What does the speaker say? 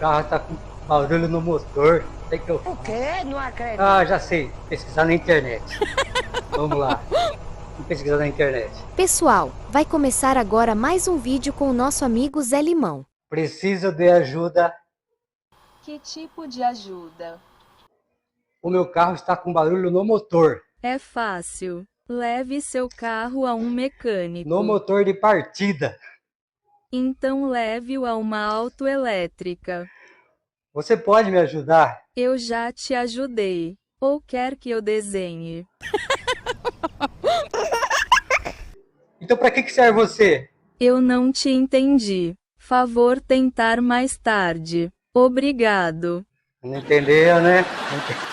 carro tá com barulho no motor. Sei que eu... O quê? Não acredito. Ah, já sei. Pesquisar na internet. Vamos lá. Vamos pesquisar na internet. Pessoal, vai começar agora mais um vídeo com o nosso amigo Zé Limão. Preciso de ajuda. Que tipo de ajuda? O meu carro está com barulho no motor. É fácil. Leve seu carro a um mecânico. No motor de partida. Então leve-o a uma autoelétrica. Você pode me ajudar? Eu já te ajudei. Ou quer que eu desenhe? Então para que serve você? Eu não te entendi. Favor tentar mais tarde. Obrigado. Não entendeu, né? Não entendeu.